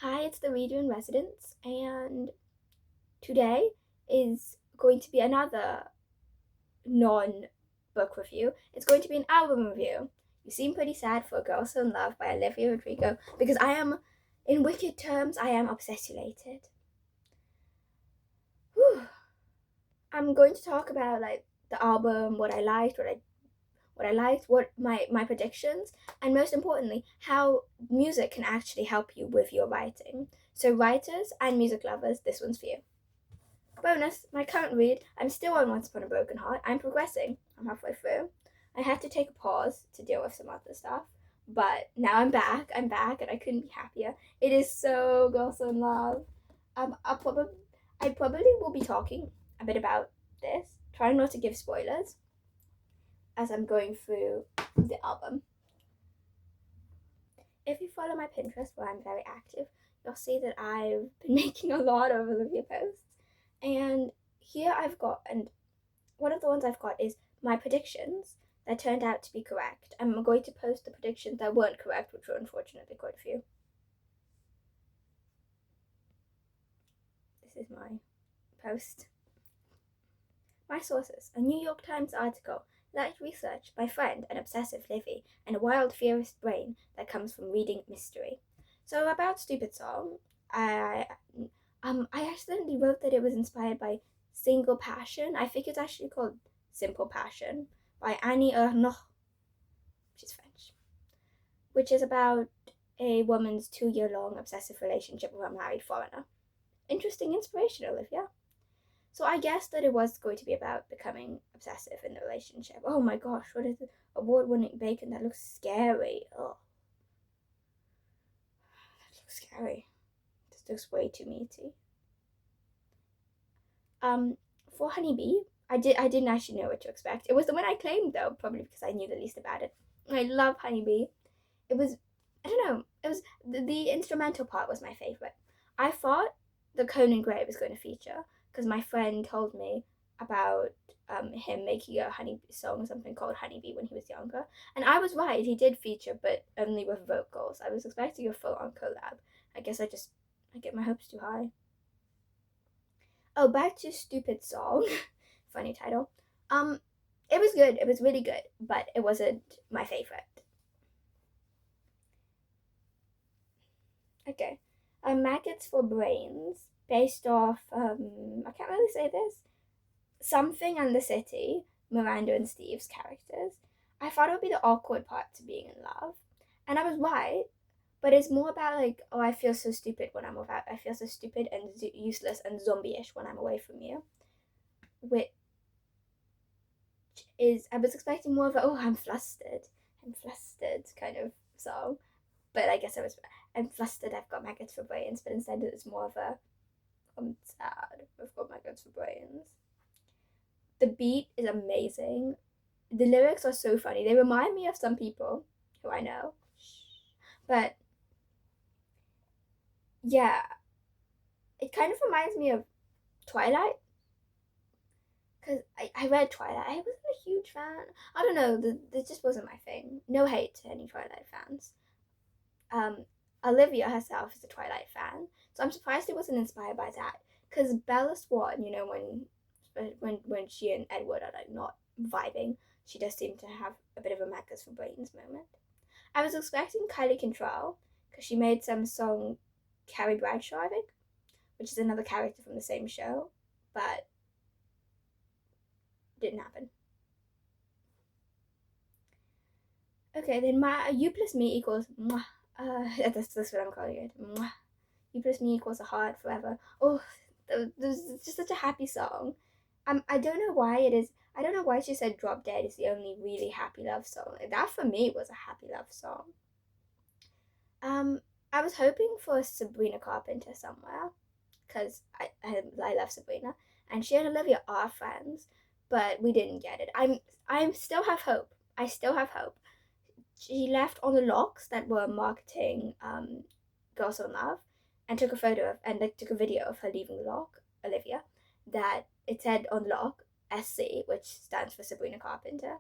Hi, it's the reader in residence, and today is going to be another non book review. It's going to be an album review. You seem pretty sad for A Girl So in Love by Olivia Rodrigo because in wicked terms, I am obsessulated. Whew. I'm going to talk about like the album, what my predictions, and most importantly, how music can actually help you with your writing. So writers and music lovers, this one's for you. Bonus, my current read, I'm still on Once Upon a Broken Heart. I'm progressing. I'm halfway through. I had to take a pause to deal with some other stuff. But now I'm back. I'm back and I couldn't be happier. It is so Girls in Love. I probably will be talking a bit about this, trying not to give spoilers as I'm going through the album. If you follow my Pinterest, where I'm very active, you'll see that I've been making a lot of Olivia posts. And here I've got, and one of the ones I've got is my predictions that turned out to be correct. I'm going to post the predictions that weren't correct, which were unfortunately quite a few. This is my post. My sources: a New York Times article, light research by friend and obsessive Livy, and a wild theorist brain that comes from reading mystery. So about Stupid Song, I accidentally wrote that it was inspired by Single Passion. I think it's actually called Simple Passion by Annie Ernaux. She's French, which is about a woman's 2 year long obsessive relationship with a married foreigner. Interesting inspiration, Olivia. So I guessed that it was going to be about becoming obsessive in the relationship. Oh my gosh, what is the award-winning bacon? That looks scary. Oh, that looks scary. This looks way too meaty. For Honeybee, I didn't actually know what to expect. It was the one I claimed though, probably because I knew the least about it. I love Honeybee. It was, I don't know, it was the instrumental part was my favorite. I thought the Conan Gray was going to feature because my friend told me about him making a Honeybee song or something called Honeybee when he was younger, and I was right. He did feature, but only with vocals. I was expecting a full on collab. I guess I get my hopes too high. Oh, back to Stupid Song. Funny title. Um, it was good. It was really good, but it wasn't my favorite. Okay. Maggots for Brains, based off, I can't really say this, Something and the City, Miranda and Steve's characters. I thought it would be the awkward part to being in love. And I was right, but it's more about like, oh, I feel so stupid when I'm without, I feel so stupid and useless and zombie-ish when I'm away from you. Which is, I was expecting more of a, oh, I'm flustered kind of song. But I guess I'm flustered, I've got maggots for brains, but instead it's more of a, I'm sad, I've got maggots for brains. The beat is amazing. The lyrics are so funny. They remind me of some people who I know. But yeah, it kind of reminds me of Twilight. Because I read Twilight. I wasn't a huge fan. I don't know, this just wasn't my thing. No hate to any Twilight fans. Um, Olivia herself is a Twilight fan, so I'm surprised it wasn't inspired by that. Because Bella Swan, when she and Edward are like not vibing, she does seem to have a bit of a Macca's for Brains moment. I was expecting Kylie Control because she made some song Carrie Bradshaw, I think, which is another character from the same show, but didn't happen. Okay, then my you plus me equals mwah. That's what I'm calling it. Mwah. You plus me equals a heart forever. Oh, it's just such a happy song. I don't know why it is. I don't know why she said "Drop Dead" is the only really happy love song. Like, that for me was a happy love song. Um, I was hoping for Sabrina Carpenter somewhere because I love Sabrina and she and Olivia are friends, but we didn't get it. I still have hope. I still have hope. She left on the locks that were marketing Girls on Love and took a photo of and like took a video of her leaving the lock, Olivia, that it said on lock SC, which stands for Sabrina Carpenter.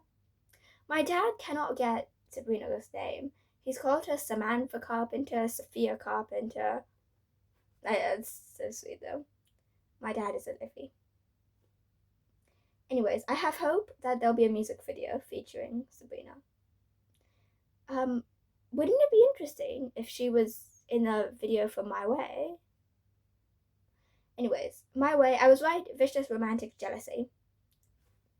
My dad cannot get Sabrina's name. He's called her Samantha Carpenter, Sophia Carpenter. It's so sweet though. My dad is a Liffy. Anyways, I have hope that there'll be a music video featuring Sabrina. Um, wouldn't it be interesting if she was in a video for My Way? Anyways, My Way, I was right, vicious romantic jealousy.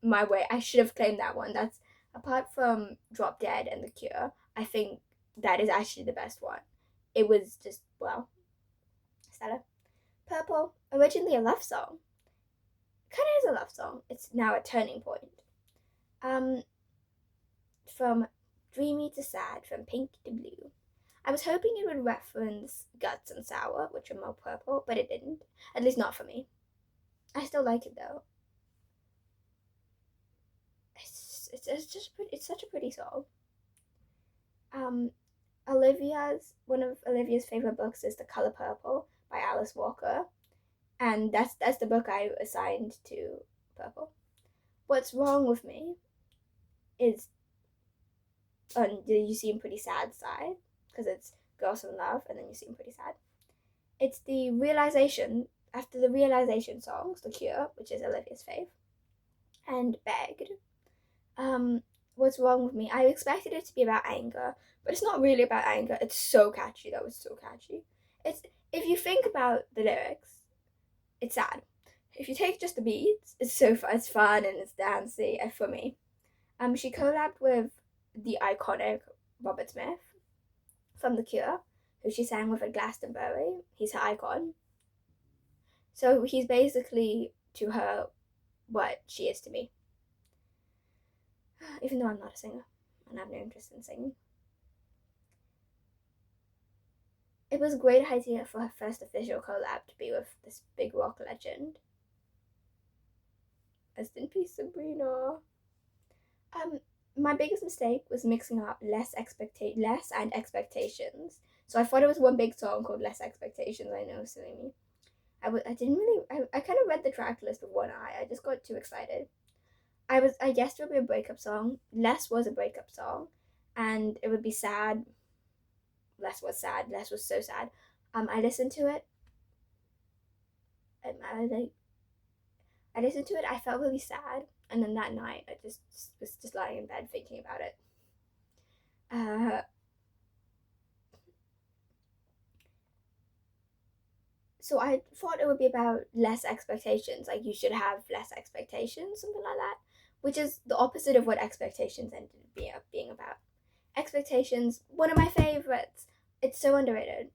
My Way, I should have claimed that one. That's, apart from Drop Dead and The Cure, I think that is actually the best one. It was just, well, stellar. Purple, originally a love song. Kind of is a love song. It's now a turning point. Um, from dreamy to sad, from pink to blue. I was hoping it would reference Guts and Sour, which are more purple, but it didn't. At least not for me. I still like it though. It's just pretty, it's such a pretty song. Um, one of Olivia's favorite books is The Color Purple by Alice Walker, and that's the book I assigned to Purple. What's wrong with me is on the You Seem Pretty Sad side, because it's Girls in Love and then You Seem Pretty Sad. It's the realization, after the realization songs, The Cure, which is Olivia's fave, and Begged. Um, what's wrong with me? I expected it to be about anger, but it's not really about anger. It's so catchy though. It's so catchy. It's, if you think about the lyrics, it's sad. If you take just the beats, it's so fun. It's fun and it's dancey for me. She collabed with the iconic Robert Smith from The Cure, who she sang with at Glastonbury. He's her icon. So he's basically to her what she is to me. Even though I'm not a singer and I have no interest in singing. It was a great idea for her first official collab to be with this big rock legend. Rest in peace, Sabrina. My biggest mistake was mixing up less and expectations. So I thought it was one big song called Less Expectations. I know, silly me. I didn't really. I kind of read the track list with one eye. I just got too excited. I guessed it would be a breakup song. Less was a breakup song, and it would be sad. Less was sad. Less was so sad. I listened to it. I listened to it. I felt really sad, and then that night I just was just lying in bed thinking about it. Uh, so I thought it would be about less expectations. Like you should have less expectations, something like that, which is the opposite of what expectations ended up being about. Expectations, one of my favorites. It's so underrated,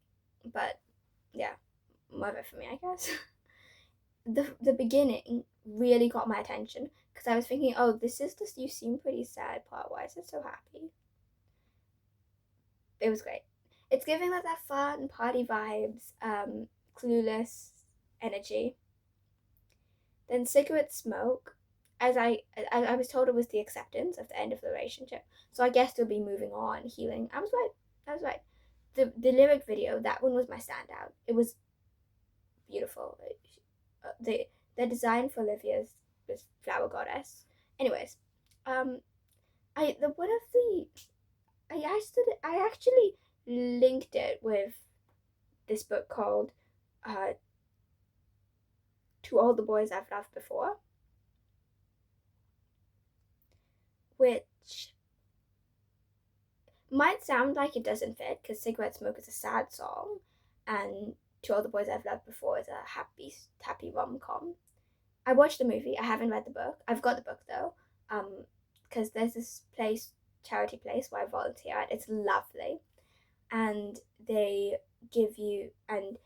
but yeah, more of it for me, I guess. The beginning really got my attention because I was thinking, oh, this is this You Seem Pretty Sad part. Why is it so happy? It was great. It's giving like that fun party vibes, clueless energy. Then cigarette smoke, as I was told, it was the acceptance of the end of the relationship. So I guess they'll be moving on, healing. I was right. I was right. The lyric video, that one was my standout. It was beautiful. The design for Olivia's was Flower Goddess. Anyways, I the one of the I actually linked it with this book called To All the Boys I've Loved Before, which might sound like it doesn't fit because Cigarette Smoke is a sad song and To All the Boys I've Loved Before is a happy rom-com. I watched the movie. I haven't read the book. I've got the book though, because there's this charity place where I volunteer at. It's lovely, and they give you and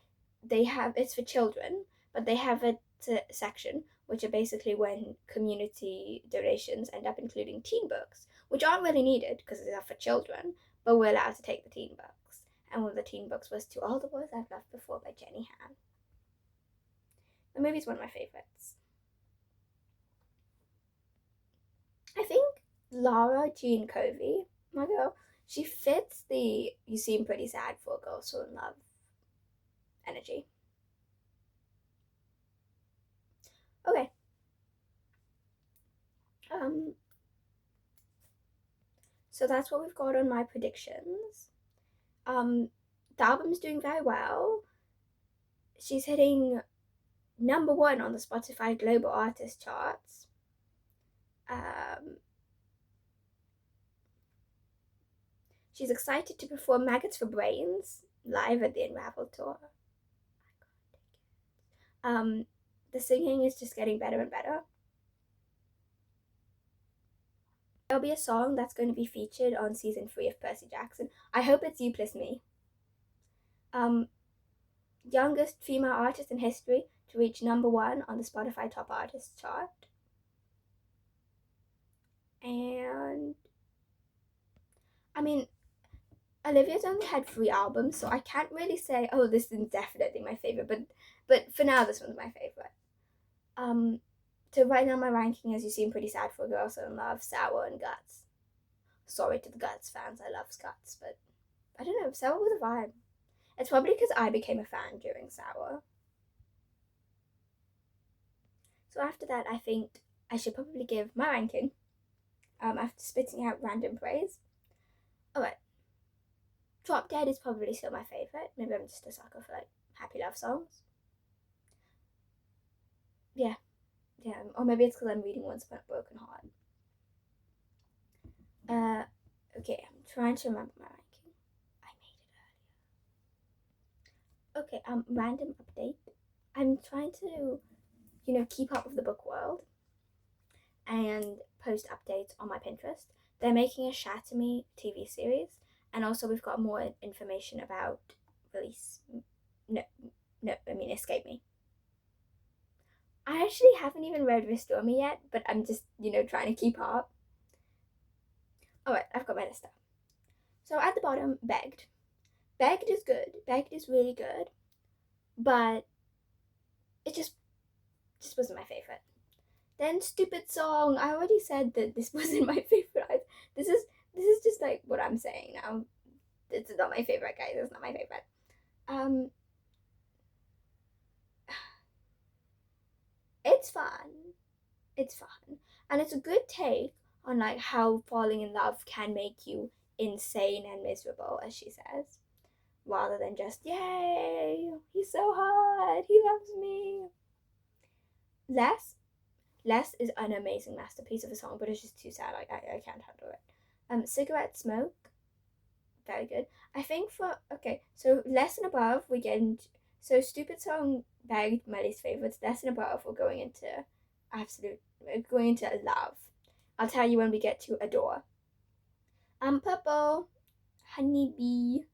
they have it's for children, but they have a section which are basically when community donations end up including teen books, which aren't really needed because they're for children, but we're allowed to take the teen books. And one of the teen books was To All the Boys I've Loved Before by Jenny Han. The movie's one of my favorites. I think Lara Jean Covey, my girl, she fits the You Seem Pretty Sad for Girls Who in Love energy. Okay. So that's what we've got on my predictions. The album's doing very well. she's hitting number one on the Spotify Global Artist charts. She's excited to perform Maggots for Brains live at the Unravel tour. The singing is just getting better and better. There'll be a song that's going to be featured on season 3 of Percy Jackson. I hope it's You Plus Me. Youngest female artist in history to reach number one on the Spotify Top Artists chart. And I mean, Olivia's only had 3 albums, so I can't really say, oh, this is definitely my favorite, but for now, this one's my favorite. So right now my ranking, as you seem pretty sad for a girl so in love, Sour and Guts. Sorry to the Guts fans, I love Guts, but I don't know, Sour was a vibe. It's probably because I became a fan during Sour. So after that, I think I should probably give my ranking after spitting out random praise. Alright, Drop Dead is probably still my favourite. Maybe I'm just a sucker for like happy love songs. Yeah, or maybe it's because I'm reading Once Upon a Broken Heart. Okay, I'm trying to remember my ranking. I made it earlier. Okay, random update. I'm trying to, keep up with the book world and post updates on my Pinterest. They're making a Shatter Me TV series, and also we've got more information about release. Escape Me. I actually haven't even read Restore Me yet, but I'm just, trying to keep up. Alright, I've got my list up. So at the bottom, Begged. Begged is good. Begged is really good. But it just wasn't my favorite. Then Stupid Song. I already said that this wasn't my favorite. This is just like what I'm saying now. This is not my favorite, guys. It's not my favorite. It's fun. It's fun. And it's a good take on like how falling in love can make you insane and miserable, as she says. Rather than just, yay, he's so hot, he loves me. Less is an amazing masterpiece of a song, but it's just too sad. Like I can't handle it. Cigarette Smoke, very good. I think so Less and Above we get into, so Stupid Song, Begged, my least favorites. Less and Above we're going into love. I'll tell you when we get to Adore. Purple, Honeybee.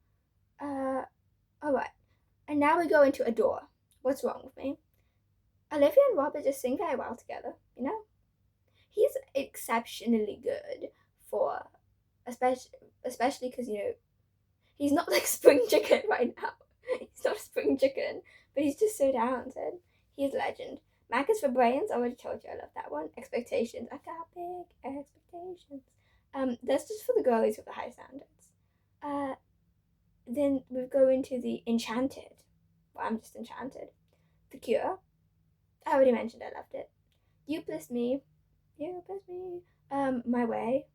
Alright. And now we go into Adore. What's wrong with me? Olivia and Robert just sing very well together, He's exceptionally good for, especially because, he's not like Spring Chicken right now. He's not a Spring Chicken, but he's just so talented. He's a legend. Maggots for Brains, I already told you I love that one. Expectations, I got big expectations. That's just for the girlies with the high standards. Then we go into the Enchanted. Well, I'm just enchanted. The Cure. I already mentioned I loved it. You Plus Me. My Way.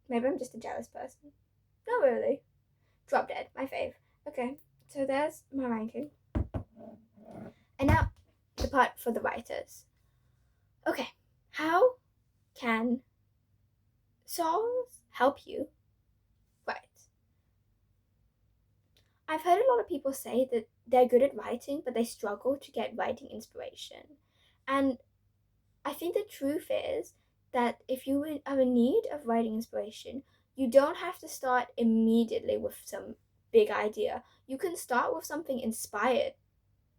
Maybe I'm just a jealous person. Not really. Drop Dead, my fave. Okay, so there's my ranking. And now the part for the writers. Okay, how can songs help you write? I've heard a lot of people say that they're good at writing, but they struggle to get writing inspiration. And I think the truth is that if you are in need of writing inspiration, you don't have to start immediately with some big idea. You can start with something inspired.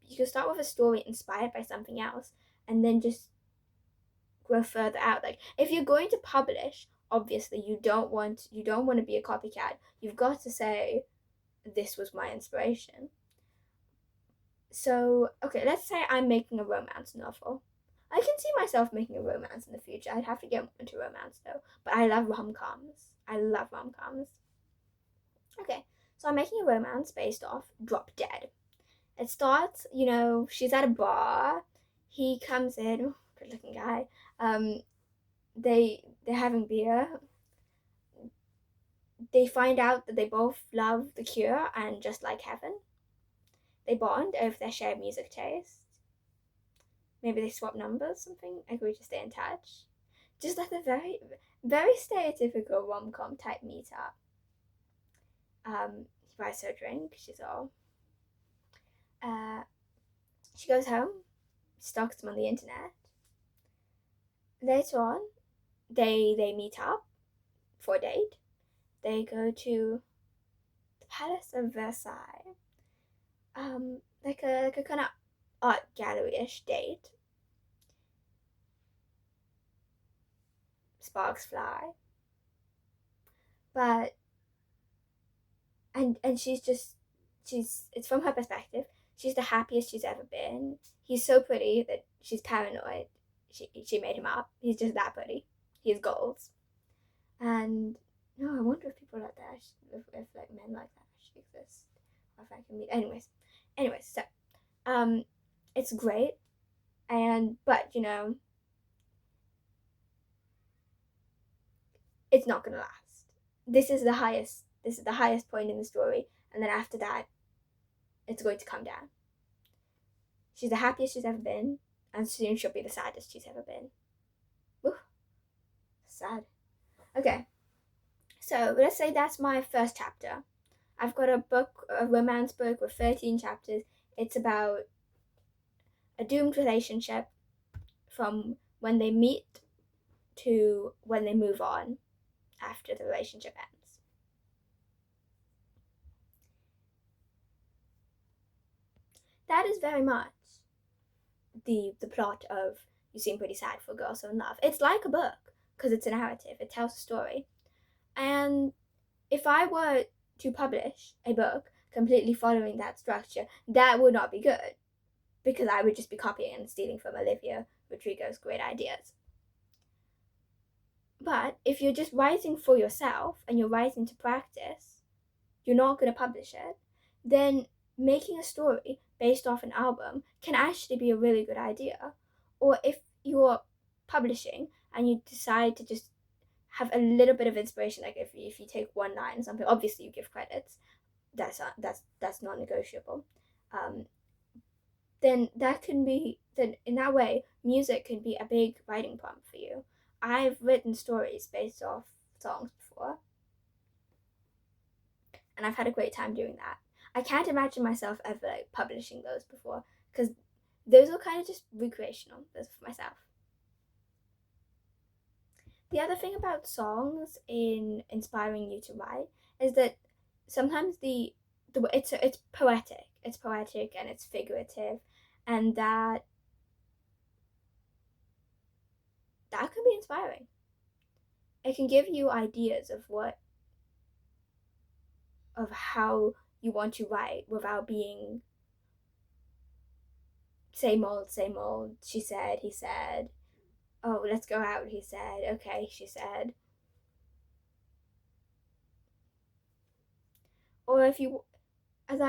You can start with a story inspired by something else, and then just grow further out. Like if you're going to publish, obviously you don't want to be a copycat. You've got to say, this was my inspiration. So, okay, let's say I'm making a romance novel. I can see myself making a romance in the future. I'd have to get into romance though. But I love rom-coms. Okay, so I'm making a romance based off Drop Dead. It starts, she's at a bar. He comes in, good looking guy. They're having beer. They find out that they both love The Cure and Just Like Heaven. They bond over their shared music taste. Maybe they swap numbers, something, agree to stay in touch. Just like a very, very stereotypical rom-com type meetup. He buys her a drink, she's all. She goes home, stalks him on the internet. Later on, they meet up for a date. They go to the Palace of Versailles. Like a kind of art gallery-ish date. Sparks fly. But and it's from her perspective, she's the happiest she's ever been. He's so pretty that she's paranoid. She made him up. He's just that pretty. He has goals. And no, I wonder if people like that, if like men like that actually exist, or if I can meet. Anyways, so it's great, but it's not gonna last. This is the highest point in the story, and then after that, it's going to come down. She's the happiest she's ever been, and soon she'll be the saddest she's ever been. Ooh, sad. Okay, so let's say that's my first chapter. I've got a romance book with 13 chapters. It's about a doomed relationship from when they meet to when they move on after the relationship ends. That is very much the plot of You Seem Pretty Sad for a Girl So in Love. It's like a book because it's a narrative. It tells a story. And if I were to publish a book completely following that structure, that would not be good because I would just be copying and stealing from Olivia Rodrigo's great ideas. But if you're just writing for yourself and you're writing to practice, you're not going to publish it, then making a story based off an album can actually be a really good idea. Or if you're publishing and you decide to just have a little bit of inspiration, like if you take one line or something, obviously you give credits. That's non-negotiable. Then in that way, music can be a big writing prompt for you. I've written stories based off songs before, and I've had a great time doing that. I can't imagine myself ever like publishing those before because those are kind of just recreational. Those for myself. The other thing about songs in inspiring you to write is that sometimes it's poetic. It's poetic and it's figurative, and that can be inspiring. It can give you ideas of how you want to write without being same old, she said, he said, oh, let's go out, he said, okay, she said. Or if you, as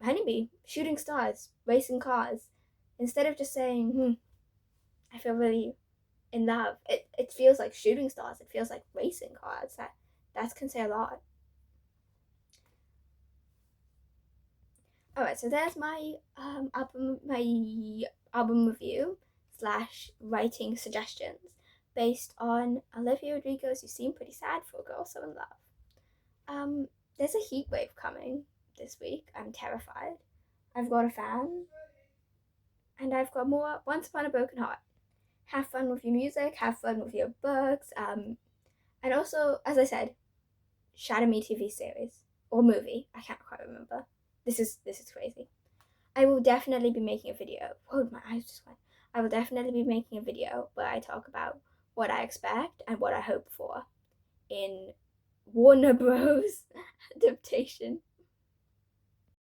Honeybee, shooting stars, racing cars, instead of just saying, I feel really in love, it feels like shooting stars, it feels like racing cars. That can say a lot. Alright, so there's my album review / writing suggestions based on Olivia Rodrigo's You Seem Pretty Sad for a Girl So in Love. There's a heat wave coming this week. I'm terrified. I've got a fan, and I've got more Once Upon a Broken Heart. Have fun with your music, have fun with your books, and also, as I said, Shadow Me TV series or movie. I can't quite remember. This is crazy. I will definitely be making a video. Oh, my eyes just went. I will definitely be making a video where I talk about what I expect and what I hope for in Warner Bros. Adaptation.